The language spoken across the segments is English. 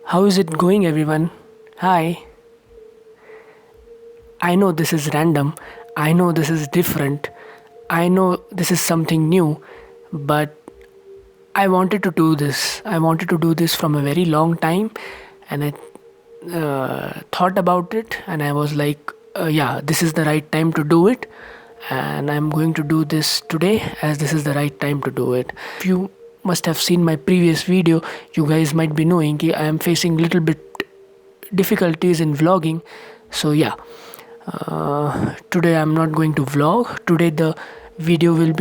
How is it going, everyone? Hi. I know this is random. I know this is different. I know this is something new, but I wanted to do this. I wanted to do this from a very long time, and I thought about it, and I was like, yeah, this is the right time to do it, and I'm going to do this today as this is the right time to do it. If you must have seen my previous video, you guys might be knowing that I am facing little bit difficulties in vlogging. So yeah, today I'm not going to vlog. Today the video will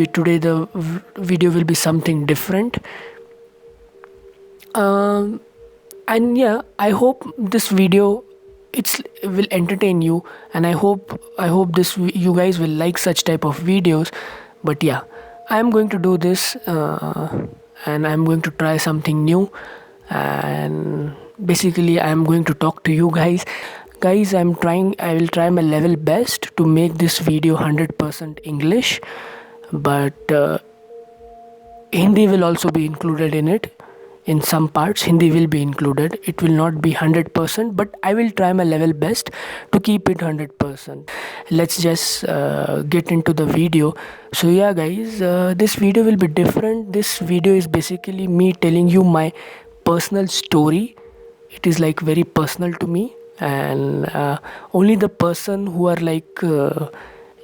be something different. Um, and yeah, I hope this video it's will entertain you, and I hope you guys will like such type of videos. But yeah, I'm going to do this, and I'm going to try something new, and basically I'm going to talk to you guys. I will try my level best to make this video 100% English, but Hindi will also be included in it. In some parts Hindi will be included. It will not be 100%, but I will try my level best to keep it 100%. Let's just get into the video. So yeah guys, this video will be different. This video is basically me telling you my personal story. It is like very personal to me, and only the person who are like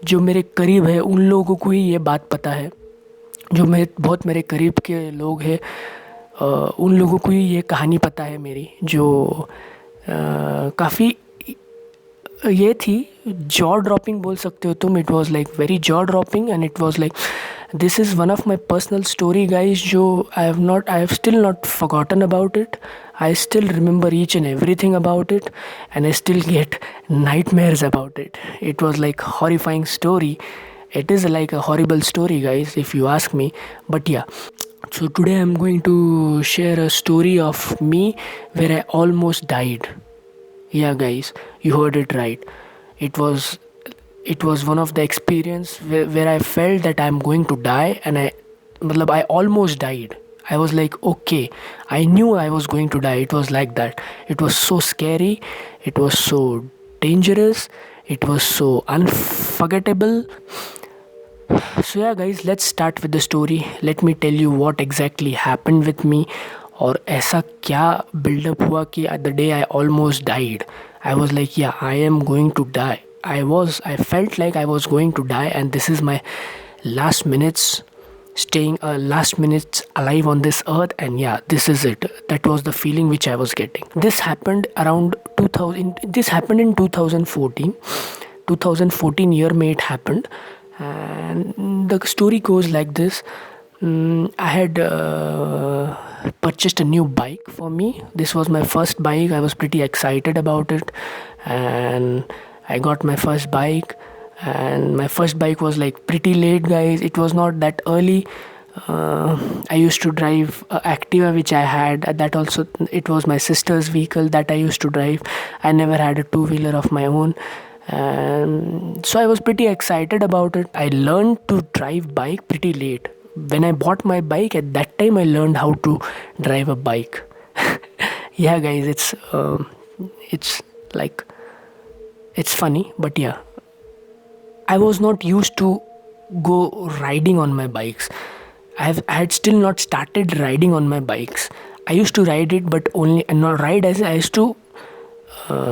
जो मेरे करीब है उन लोगों को ही ये बात पता है. जो मेरे करीब के लोग हैं, उन लोगों को ही ये कहानी पता है मेरी, जो काफ़ी ये थी जॉ ड्रॉपिंग बोल सकते हो तुम. It was like very jaw dropping, and it was like this is one of my personal story guys, जो I have still not forgotten about it. I still remember each and everything about it, and I still get nightmares about it. It was like horrifying story. It is like a horrible story, guys, if you ask me. But yeah, so today I'm going to share a story of me where I almost died. Yeah, guys, you heard it right. It was it was one of the experience where I felt that I'm going to die, and I almost died. I was like, okay, I knew I was going to die. It was like that. It was so scary. It was so dangerous. It was so unforgettable. So yeah guys, let's start with the story. Let me tell you what exactly happened with me, और ऐसा क्या build-up हुआ कि at the day I almost died. I was like, yeah, I am going to die. I felt like I was going to die, and this is my last minutes last minutes alive on this earth, and yeah, this is it. That was the feeling which I was getting. This happened around 2000. This happened in 2014. 2014 year may it happened, and the story goes like this. I had purchased a new bike for me. This was my first bike. I was pretty excited about it, and I got my first bike. And my first bike was like pretty late, guys. It was not that early. I used to drive Activa, which I had. That also, it was my sister's vehicle that I used to drive. I never had a two-wheeler of my own, and so I was pretty excited about it. I learned to drive bike pretty late. When I bought my bike, at that time I learned how to drive a bike. Yeah, guys, it's like it's funny, but yeah, I was not used to go riding on my bikes. I had still not started riding on my bikes. I used to ride it, but only not ride as I used to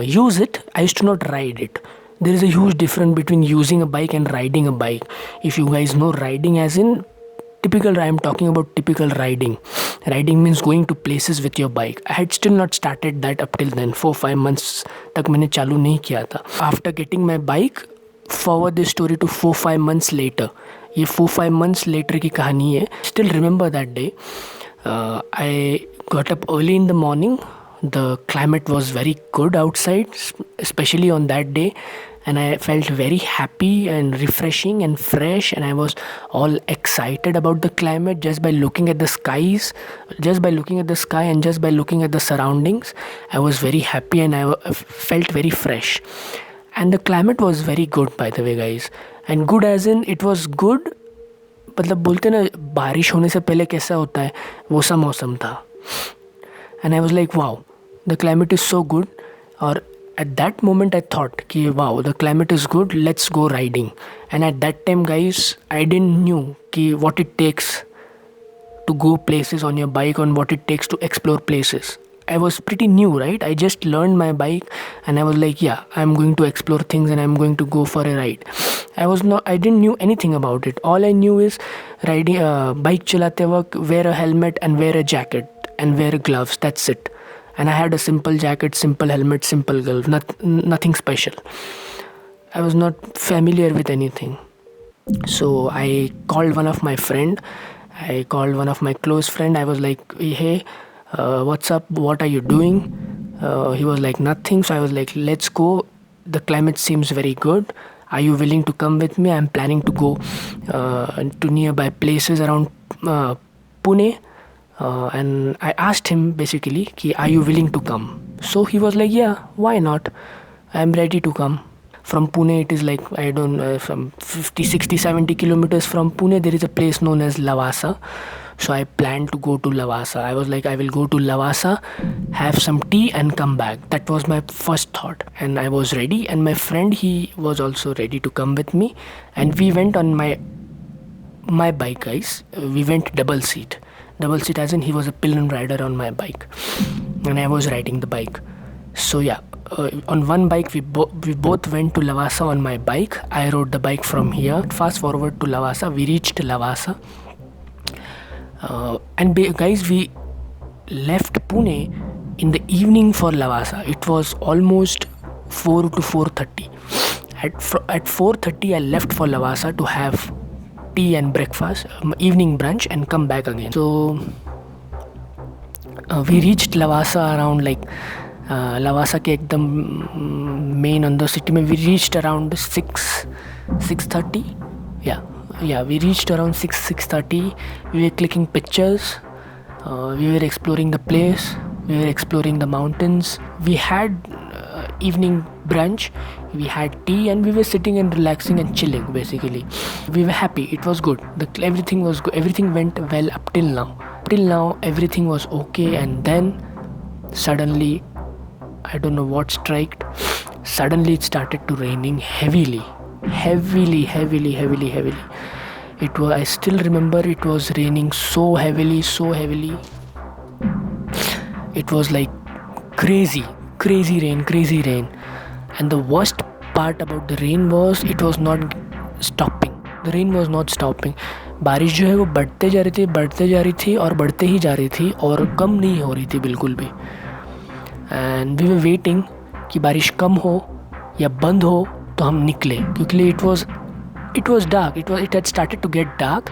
use it. I used to not ride it. There is a huge difference between using a bike and riding a bike. If you guys know riding, as in typical, I am talking about typical riding. Riding means going to places with your bike. I had still not started that up till then. 4-5 months तक मैंने चालू नहीं किया था. After getting my bike, forward this story to 4-5 months later. ये 4-5 months later की कहानी है. Still remember that day. I got up early in the morning. The climate was very good outside, especially on that day, and I felt very happy and refreshing and fresh, and I was all excited about the climate just by looking at the skies, just by looking at the sky, and just by looking at the surroundings. I was very happy, and I felt very fresh. And the climate was very good, by the way, guys. And good as in it was good, मतलब बोलते ना बारिश होने से पहले कैसा होता है, वो सा मौसम था. And I was like, wow, the climate is so good. Or at that moment I thought ki wow, the climate is good, let's go riding. And at that time guys, I didn't knew ki what it takes to go places on your bike, on what it takes to explore places. I was pretty new, right? I just learned my bike and I was like, yeah, I'm going to explore things and I'm going to go for a ride. I didn't knew anything about it. All I knew is riding bike chalate वक्त, wear a helmet and wear a jacket and wear gloves. That's it. And I had a simple jacket, simple helmet, simple glove, nothing special. I was not familiar with anything. So I called one of my friend. I called one of my close friend. I was like, hey, what's up? What are you doing? He was like, nothing. So I was like, let's go. The climate seems very good. Are you willing to come with me? I'm planning to go to nearby places around Pune. And I asked him basically, are you willing to come? So he was like, yeah, why not? I'm ready to come. From Pune, it is like, I don't know, from 50, 60, 70 kilometers from Pune, there is a place known as Lavasa. So I planned to go to Lavasa. I was like, I will go to Lavasa, have some tea and come back. That was my first thought. And I was ready. And my friend, he was also ready to come with me. And we went on my bike, guys. We went double seat. Double seat as in he was a pillion rider on my bike. And I was riding the bike. So yeah, on one bike we both went to Lavasa on my bike. I rode the bike from here. Fast forward to Lavasa. We reached Lavasa. Guys, we left Pune in the evening for Lavasa. It was almost 4 to 4:30. At 4:30 I left for Lavasa to have tea and breakfast, evening brunch, and come back again. So we reached Lavasa around like Lavasa के एकदम main अंदर city में we reached around 6:30. Yeah, we reached around 6:30. We were clicking pictures. We were exploring the place. We were exploring the mountains. We had evening brunch. We had tea and we were sitting and relaxing and chilling basically. We were happy. It was good. Everything was good. Everything went well up till now. Till now everything was okay, and then suddenly, I don't know what striked. Suddenly it started to raining heavily. It was, I still remember it was raining so heavily. It was like crazy rain. And the worst part about the rain was it was not stopping. The rain was not stopping. बारिश जो है वो बढ़ते जा रही थी और बढ़ते ही जा रही थी और कम नहीं हो रही थी बिल्कुल भी. एंड वी वर वेटिंग कि बारिश कम हो या बंद हो तो हम निकले, क्योंकि it was dark. It had started to get dark.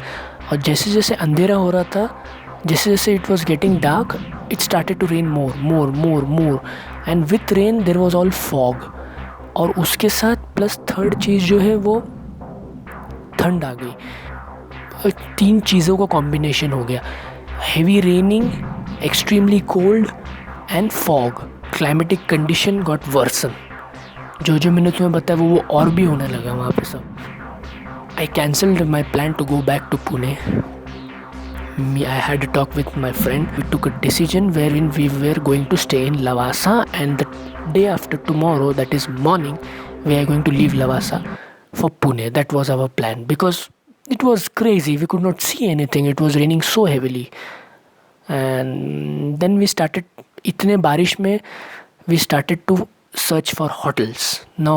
और जैसे जैसे अंधेरा हो रहा था, जैसे जैसे it was getting dark, it started to rain more. And with rain there was all fog. और उसके साथ प्लस थर्ड चीज़ जो है वो ठंड आ गई. 3 चीज़ों का कॉम्बिनेशन हो गया. Heavy raining, extremely cold and fog. Climatic condition got worsen. जो मैंने तुम्हें बताया वो और भी होने लगा वहाँ पे सब. I cancelled my plan to go back to Pune. I had a talk with my friend. We took a decision wherein we were going to stay in Lavasa, and the day after tomorrow, that is morning, we are going to leave Lavasa for Pune. That was our plan because it was crazy. We could not see anything. It was raining so heavily. And then we started, itne barish mein, we started to search for hotels. Now,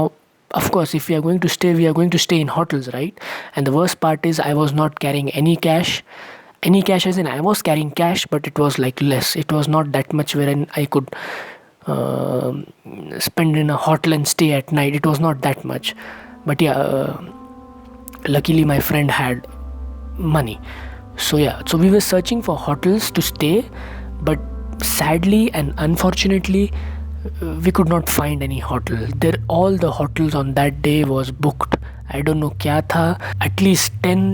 of course, if we are going to stay, we are going to stay in hotels, right? And the worst part is I was not carrying any cash. Any cash as in I was carrying cash, but it was like less. It was not that much wherein I could spend in a hotel and stay at night. It was not that much. But yeah, luckily my friend had money. So yeah, so we were searching for hotels to stay, but sadly and unfortunately, we could not find any hotel. All the hotels on that day was booked. I don't know kya tha. At least 10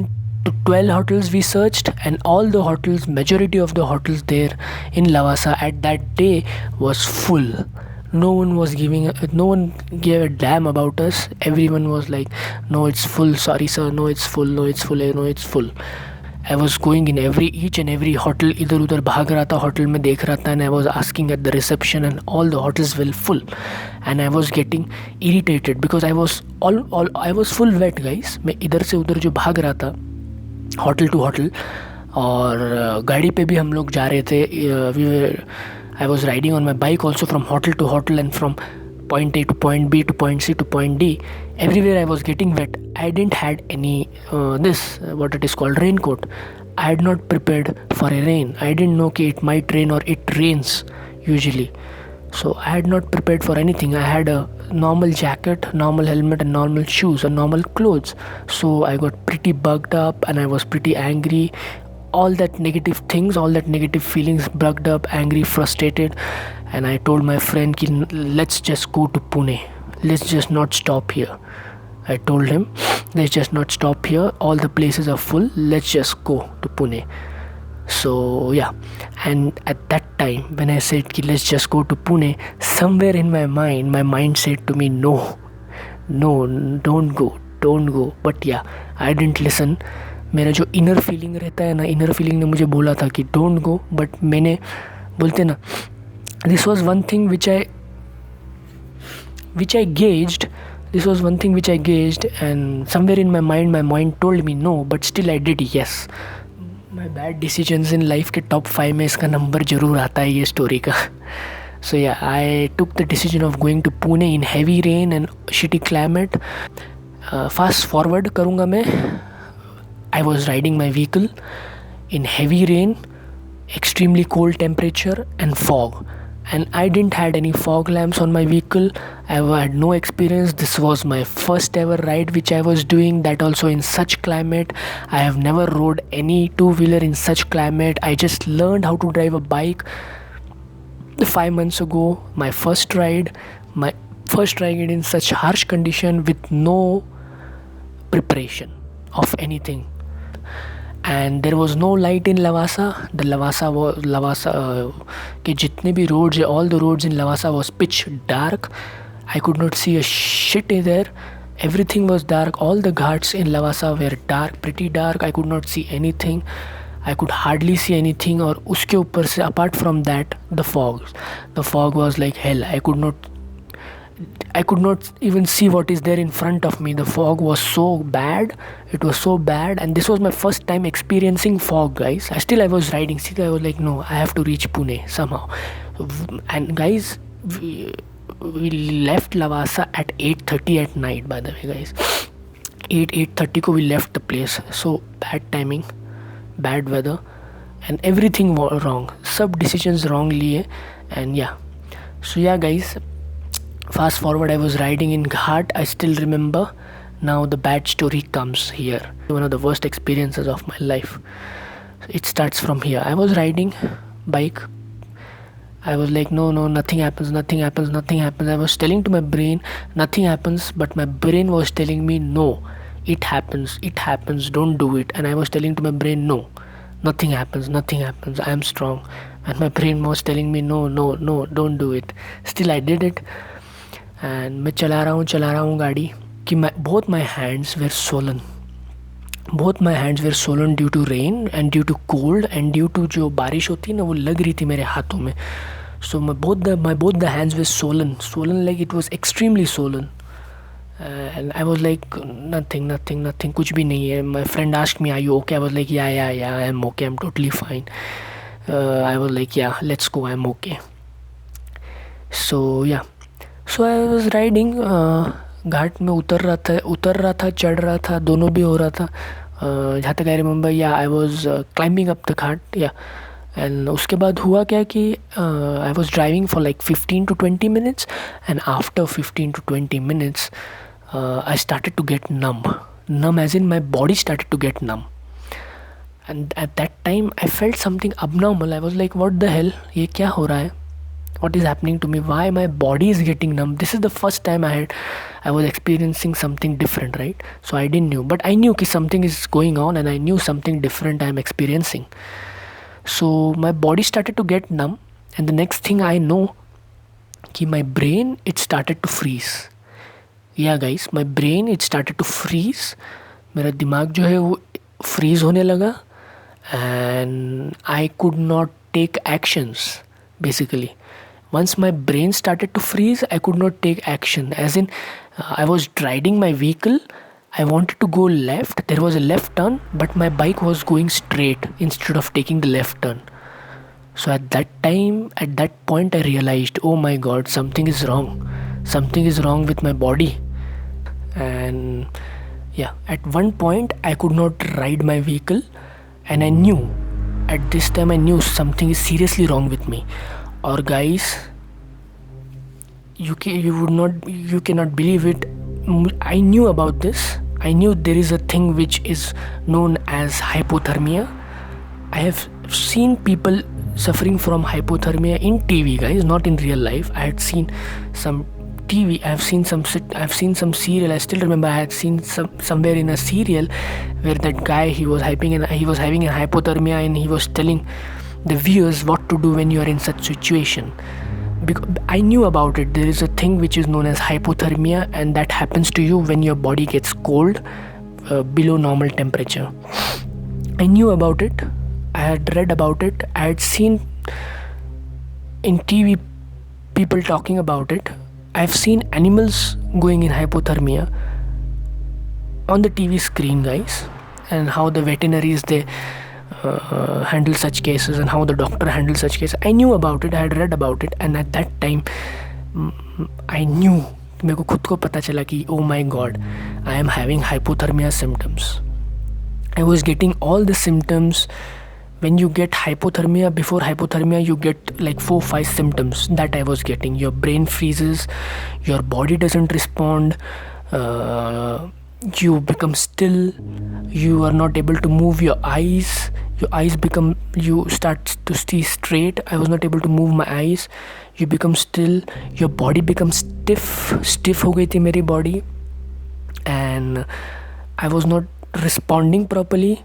to 12 hotels we searched, and all the hotels, majority of the hotels there in Lavasa at that day was full. No one gave a damn about us. Everyone was like, no, it's full, sorry sir, no, it's full. I was going in each and every hotel, इधर उधर भाग रहा था, hotel में देख रहा था, and I was asking at the reception and all the hotels will full, and I was getting irritated because I was full wet guys. मैं इधर से उधर जो भाग रहा था होटल टू होटल, और गाड़ी पे भी हम लोग जा रहे थे। I was riding on my bike also from hotel to hotel and from point A to point B to point C to point D. Everywhere I was getting wet. I didn't had any what it is called raincoat. I had not prepared for a rain. I didn't know कि it might rain or it rains usually. So I had not prepared for anything. I had a normal jacket, normal helmet and normal shoes and normal clothes. So I got pretty bugged up and I was pretty angry. All that negative things, all that negative feelings, bugged up, angry, frustrated, and I told my friend ki let's just go to Pune, let's just not stop here. I told him let's just not stop here, all the places are full, let's just go to Pune. So yeah, and at that time when I said ki let's just go to Pune, somewhere in my mind said to me no, don't go, but yeah, I didn't listen. मेरा जो inner feeling रहता है ना, inner feeling ने मुझे बोला था कि डोंट गो, बट मैंने बोलते ना, this was one thing which I gazed, and somewhere in my mind told me know, but still I did yes. My bad decisions in life के टॉप 5 में इसका नंबर ज़रूर आता है ये स्टोरी का। So yeah, I took the decision of going to Pune in heavy rain and shitty climate. Fast forward करूँगा मैं। I was riding my vehicle in heavy rain, extremely cold temperature and fog, and I didn't had any fog lamps on my vehicle. I had no experience. This was my first ever ride which I was doing, that also in such climate. I have never rode any two-wheeler in such climate. I just learned how to drive a bike 5 months ago. My first ride in such harsh condition with no preparation of anything. And there was no light in Lavasa. The Lavasa के जितने भी roads है, all the roads in Lavasa was pitch dark. I could not see a shit there. Everything was dark. All the ghats in Lavasa were dark, pretty dark. I could not see anything. I could hardly see anything. और उसके ऊपर से apart from that, the fog was like hell. I could not even see what is there in front of me. The fog was so bad. It was so bad, and this was my first time experiencing fog, guys. I was riding. I was like, no, I have to reach Pune somehow. And guys, we left Lavasa at 8:30 at night. By the way, guys, 8:30 ko we left the place. So bad timing, bad weather, and everything wrong. Sub decisions wrong लिए, and yeah. So yeah, guys. Fast forward, I was riding in Ghat. I still remember. Now the bad story comes here. One of the worst experiences of my life. It starts from here. I was riding bike. I was like, no, nothing happens. I was telling to my brain, nothing happens. But my brain was telling me, no, it happens. Don't do it. And I was telling to my brain, no, nothing happens. I am strong. And my brain was telling me, no, don't do it. Still I did it. And मैं चला रहा हूँ गाड़ी कि both my hands were swollen due to rain and due to cold and due to जो बारिश होती है ना, वो लग रही थी मेरे हाथों में. सो both the hands were swollen like it was extremely swollen. And I was like, nothing, कुछ भी नहीं है. My friend asked me, are you okay? I was like, yeah, I'm okay, I'm totally fine. I was like, yeah, let's go, I'm okay. So yeah. So I was riding, घाट में उतर रहा था, चढ़ रहा था, दोनों भी हो रहा था. जहाँ तक I remember, yeah I was climbing up the ghat, yeah. And उसके बाद हुआ क्या कि I was driving for like 15 to 20 minutes, and after 15 to 20 minutes I started to get numb as in my body started to get numb. And at that time I felt something abnormal. I was like, what the hell, ये क्या हो रहा है? What is happening to me? Why my body is getting numb? This is the first time I was experiencing something different, right? So I didn't know, but I knew that something is going on, and I knew something different I am experiencing. So my body started to get numb, and the next thing I know, कि my brain, it started to freeze. Yeah guys, my brain, it started to freeze. मेरा दिमाग जो है वो freeze होने लगा. and I could not take actions basically. Once my brain started to freeze, I could not take action. As in, I was driving my vehicle, I wanted to go left, there was a left turn, but my bike was going straight instead of taking the left turn. So at that time, at that point, I realized, oh my god, something is wrong. Something is wrong with my body. And yeah, at one point, I could not ride my vehicle, and I knew, at this time, I knew something is seriously wrong with me. Or guys, you cannot believe it. I knew about this. I knew there is a thing which is known as hypothermia. I have seen people suffering from hypothermia in TV, guys, not in real life. I had seen some TV. I've seen some serial. I still remember I had seen somewhere in a serial where that guy, he was having a hypothermia, and he was telling the viewers what to do when you are in such situation. Because I knew about it. There is a thing which is known as hypothermia, and that happens to you when your body gets cold below normal temperature. I knew about it. I had read about it. I had seen in TV people talking about it. I've seen animals going in hypothermia on the TV screen, guys, and how the veterinaries they handle such cases, and how the doctor handles such cases. I knew about it. I had read about it, and at that time, I knew. मेरे को खुद को पता चला कि oh my god, I am having hypothermia symptoms. I was getting all the symptoms. When you get hypothermia, before hypothermia, you get like 4-5 symptoms that I was getting. Your brain freezes, your body doesn't respond, you become still, you are not able to move your eyes, you start to see straight. I was not able to move my eyes. You become still, your body becomes stiff हो गई थी मेरी body, and I was not responding properly.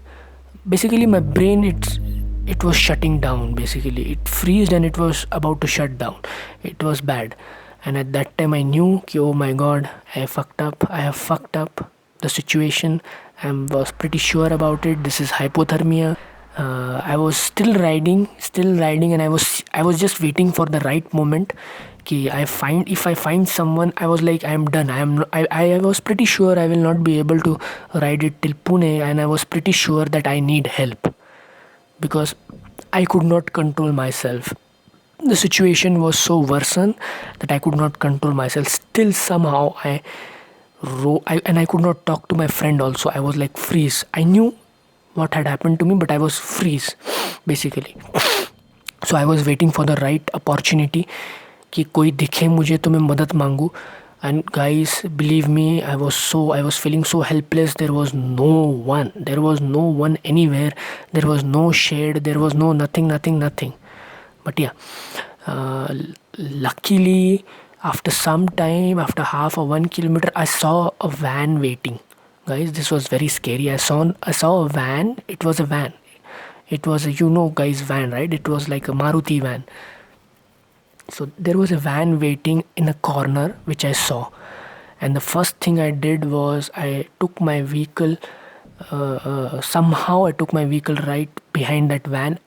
Basically my brain, it was shutting down. Basically it freezed and it was about to shut down. It was bad, and at that time I knew कि oh my god, I have fucked up the situation. I was pretty sure about it. This is hypothermia. I was still riding, and I was just waiting for the right moment. If I find someone, I was like, I am done. I was pretty sure I will not be able to ride it till Pune, and I was pretty sure that I need help because I could not control myself. The situation was so worsened that I could not control myself. Still somehow I could not talk to my friend also. I was like freeze. I knew what had happened to me, but I was freeze basically. So I was waiting for the right opportunity कि कोई दिखे मुझे तो मैं मदद मांगू. And guys, believe me, I was feeling so helpless. There was no one anywhere. There was no shade, there was no nothing. But yeah, luckily after some time, after half or 1 kilometer, I saw a van waiting. Guys, this was very scary. I saw a van. It was a van. It was a, guys, van, right? It was like a Maruti van. So there was a van waiting in a corner which I saw, and the first thing I did was I took my vehicle. Somehow I took my vehicle right behind that van,